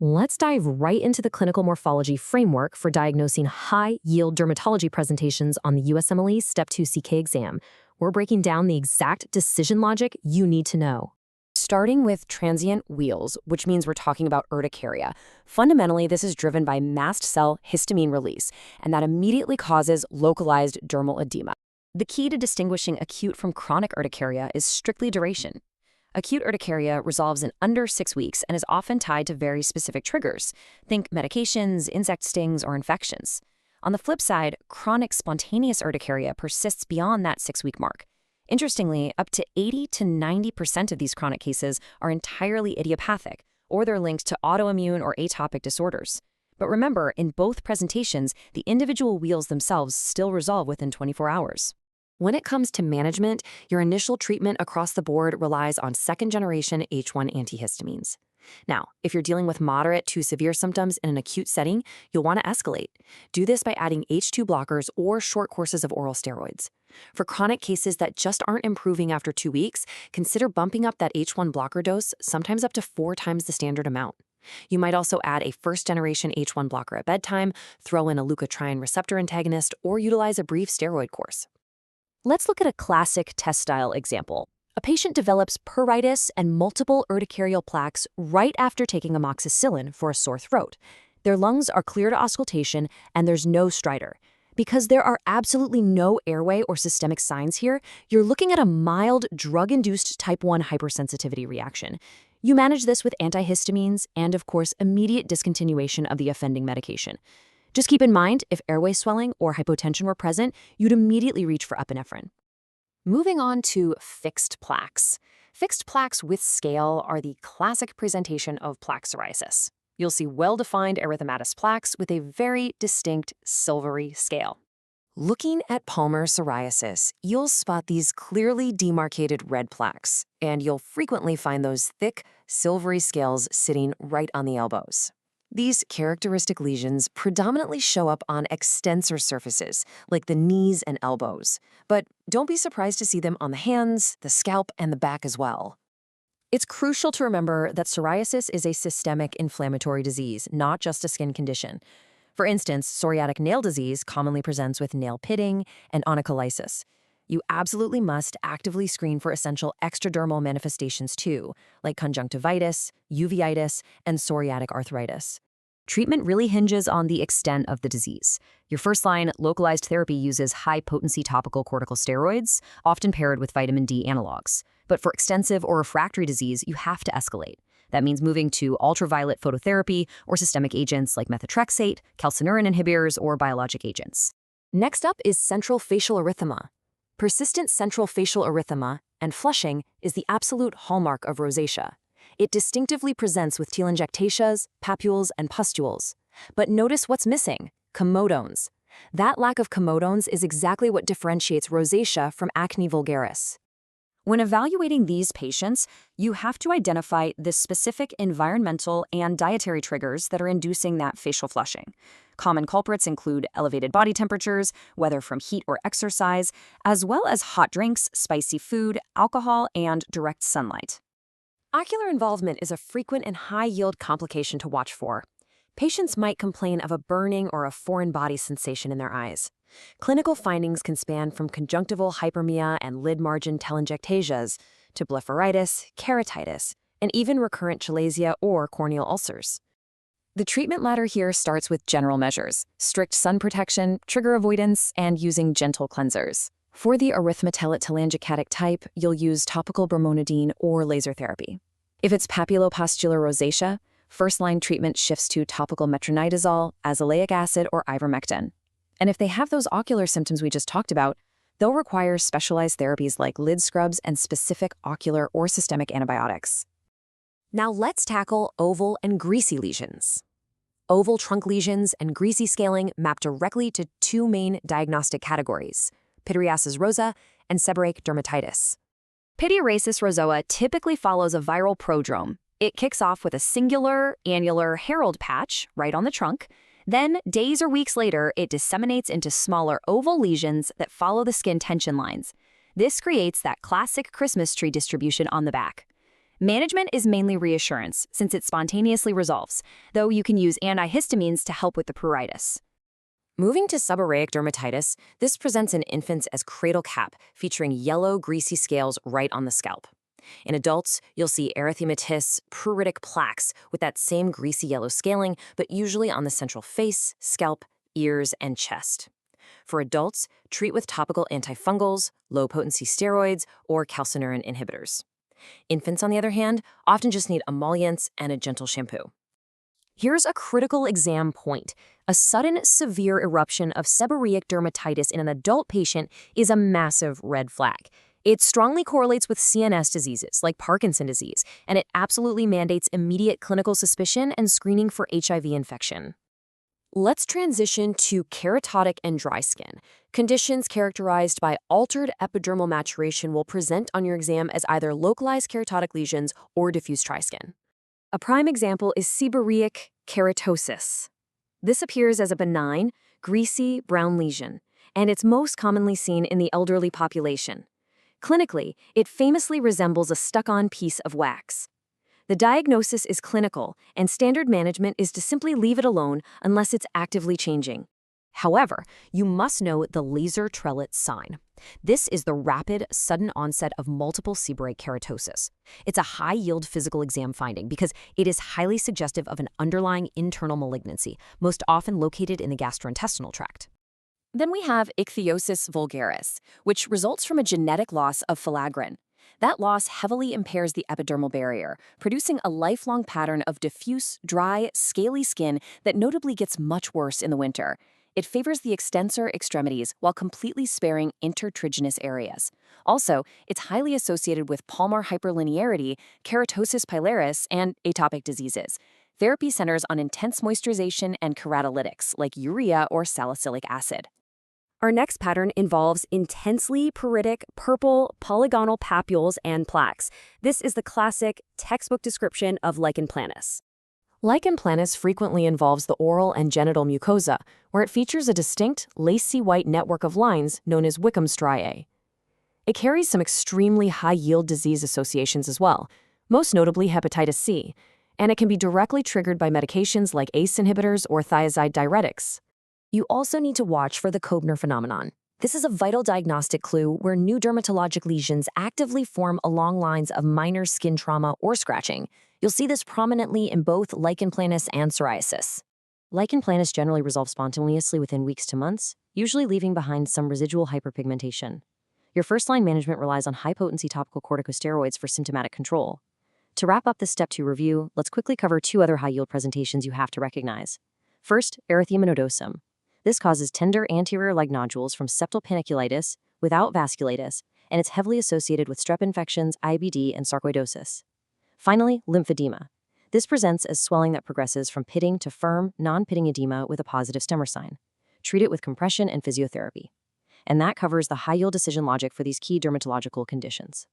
Let's dive right into the clinical morphology framework for diagnosing high-yield dermatology presentations on the USMLE Step 2 CK exam. We're breaking down the exact decision logic you need to know. Starting with transient wheals, which means we're talking about urticaria. Fundamentally, this is driven by mast cell histamine release, and that immediately causes localized dermal edema. The key to distinguishing acute from chronic urticaria is strictly duration. Acute urticaria resolves in under 6 weeks and is often tied to very specific triggers. Think medications, insect stings, or infections. On the flip side, chronic spontaneous urticaria persists beyond that 6-week mark. Interestingly, up to 80 to 90% of these chronic cases are entirely idiopathic, or they're linked to autoimmune or atopic disorders. But remember, in both presentations, the individual wheals themselves still resolve within 24 hours. When it comes to management, your initial treatment across the board relies on second-generation H1 antihistamines. Now, if you're dealing with moderate to severe symptoms in an acute setting, you'll want to escalate. Do this by adding H2 blockers or short courses of oral steroids. For chronic cases that just aren't improving after 2 weeks, consider bumping up that H1 blocker dose, sometimes up to 4 times the standard amount. You might also add a first-generation H1 blocker at bedtime, throw in a leukotriene receptor antagonist, or utilize a brief steroid course. Let's look at a classic test-style example. A patient develops pruritus and multiple urticarial plaques right after taking amoxicillin for a sore throat. Their lungs are clear to auscultation, and there's no stridor. Because there are absolutely no airway or systemic signs here, you're looking at a mild drug-induced type 1 hypersensitivity reaction. You manage this with antihistamines and, of course, immediate discontinuation of the offending medication. Just keep in mind, if airway swelling or hypotension were present, you'd immediately reach for epinephrine. Moving on to fixed plaques. Fixed plaques with scale are the classic presentation of plaque psoriasis. You'll see well-defined erythematous plaques with a very distinct silvery scale. Looking at palmar psoriasis, you'll spot these clearly demarcated red plaques, and you'll frequently find those thick, silvery scales sitting right on the elbows. These characteristic lesions predominantly show up on extensor surfaces, like the knees and elbows, but don't be surprised to see them on the hands, the scalp, and the back as well. It's crucial to remember that psoriasis is a systemic inflammatory disease, not just a skin condition. For instance, psoriatic nail disease commonly presents with nail pitting and onycholysis. You absolutely must actively screen for essential extradermal manifestations too, like conjunctivitis, uveitis, and psoriatic arthritis. Treatment really hinges on the extent of the disease. Your first-line localized therapy uses high-potency topical corticosteroids, often paired with vitamin D analogs. But for extensive or refractory disease, you have to escalate. That means moving to ultraviolet phototherapy or systemic agents like methotrexate, calcineurin inhibitors, or biologic agents. Next up is central facial erythema. Persistent central facial erythema and flushing is the absolute hallmark of rosacea. It distinctively presents with telangiectasias, papules, and pustules. But notice what's missing: comodones. That lack of comodones is exactly what differentiates rosacea from acne vulgaris. When evaluating these patients, you have to identify the specific environmental and dietary triggers that are inducing that facial flushing. Common culprits include elevated body temperatures, whether from heat or exercise, as well as hot drinks, spicy food, alcohol, and direct sunlight. Ocular involvement is a frequent and high-yield complication to watch for. Patients might complain of a burning or a foreign body sensation in their eyes. Clinical findings can span from conjunctival hyperemia and lid margin telangiectasias to blepharitis, keratitis, and even recurrent chalasia or corneal ulcers. The treatment ladder here starts with general measures: strict sun protection, trigger avoidance, and using gentle cleansers. For the erythematoid telangiectatic type, you'll use topical bromonidine or laser therapy. If it's papulopustular rosacea, first-line treatment shifts to topical metronidazole, azelaic acid, or ivermectin. And if they have those ocular symptoms we just talked about, they'll require specialized therapies like lid scrubs and specific ocular or systemic antibiotics. Now let's tackle oval and greasy lesions. Oval trunk lesions and greasy scaling map directly to 2 main diagnostic categories: pityriasis rosa and seborrheic dermatitis. Pityriasis rosa typically follows a viral prodrome. It kicks off with a singular, annular herald patch right on the trunk. Then, days or weeks later, it disseminates into smaller oval lesions that follow the skin tension lines. This creates that classic Christmas tree distribution on the back. Management is mainly reassurance, since it spontaneously resolves, though you can use antihistamines to help with the pruritus. Moving to seborrheic dermatitis, this presents in infants as cradle cap, featuring yellow, greasy scales right on the scalp. In adults, you'll see erythematous, pruritic plaques with that same greasy yellow scaling, but usually on the central face, scalp, ears, and chest. For adults, treat with topical antifungals, low-potency steroids, or calcineurin inhibitors. Infants, on the other hand, often just need emollients and a gentle shampoo. Here's a critical exam point. A sudden, severe eruption of seborrheic dermatitis in an adult patient is a massive red flag. It strongly correlates with CNS diseases like Parkinson's disease, and it absolutely mandates immediate clinical suspicion and screening for HIV infection. Let's transition to keratotic and dry skin. Conditions characterized by altered epidermal maturation will present on your exam as either localized keratotic lesions or diffuse dry skin. A prime example is seborrheic keratosis. This appears as a benign, greasy, brown lesion, and it's most commonly seen in the elderly population. Clinically, it famously resembles a stuck-on piece of wax. The diagnosis is clinical, and standard management is to simply leave it alone unless it's actively changing. However, you must know the laser trellis sign. This is the rapid, sudden onset of multiple seborrheic keratosis. It's a high-yield physical exam finding because it is highly suggestive of an underlying internal malignancy, most often located in the gastrointestinal tract. Then we have ichthyosis vulgaris, which results from a genetic loss of filaggrin. That loss heavily impairs the epidermal barrier, producing a lifelong pattern of diffuse, dry, scaly skin that notably gets much worse in the winter. It favors the extensor extremities while completely sparing intertriginous areas. Also, it's highly associated with palmar hyperlinearity, keratosis pilaris, and atopic diseases. Therapy centers on intense moisturization and keratolytics like urea or salicylic acid. Our next pattern involves intensely pruritic, purple, polygonal papules and plaques. This is the classic textbook description of lichen planus. Lichen planus frequently involves the oral and genital mucosa, where it features a distinct, lacy white network of lines known as Wickham's striae. It carries some extremely high-yield disease associations as well, most notably hepatitis C, and it can be directly triggered by medications like ACE inhibitors or thiazide diuretics. You also need to watch for the Koebner phenomenon. This is a vital diagnostic clue where new dermatologic lesions actively form along lines of minor skin trauma or scratching. You'll see this prominently in both lichen planus and psoriasis. Lichen planus generally resolves spontaneously within weeks to months, usually leaving behind some residual hyperpigmentation. Your first-line management relies on high-potency topical corticosteroids for symptomatic control. To wrap up this Step 2 review, let's quickly cover two other high-yield presentations you have to recognize. First, erythema nodosum. This causes tender anterior-leg nodules from septal paniculitis without vasculitis, and it's heavily associated with strep infections, IBD, and sarcoidosis. Finally, lymphedema. This presents as swelling that progresses from pitting to firm, non-pitting edema with a positive stemmer sign. Treat it with compression and physiotherapy. And that covers the high-yield decision logic for these key dermatological conditions.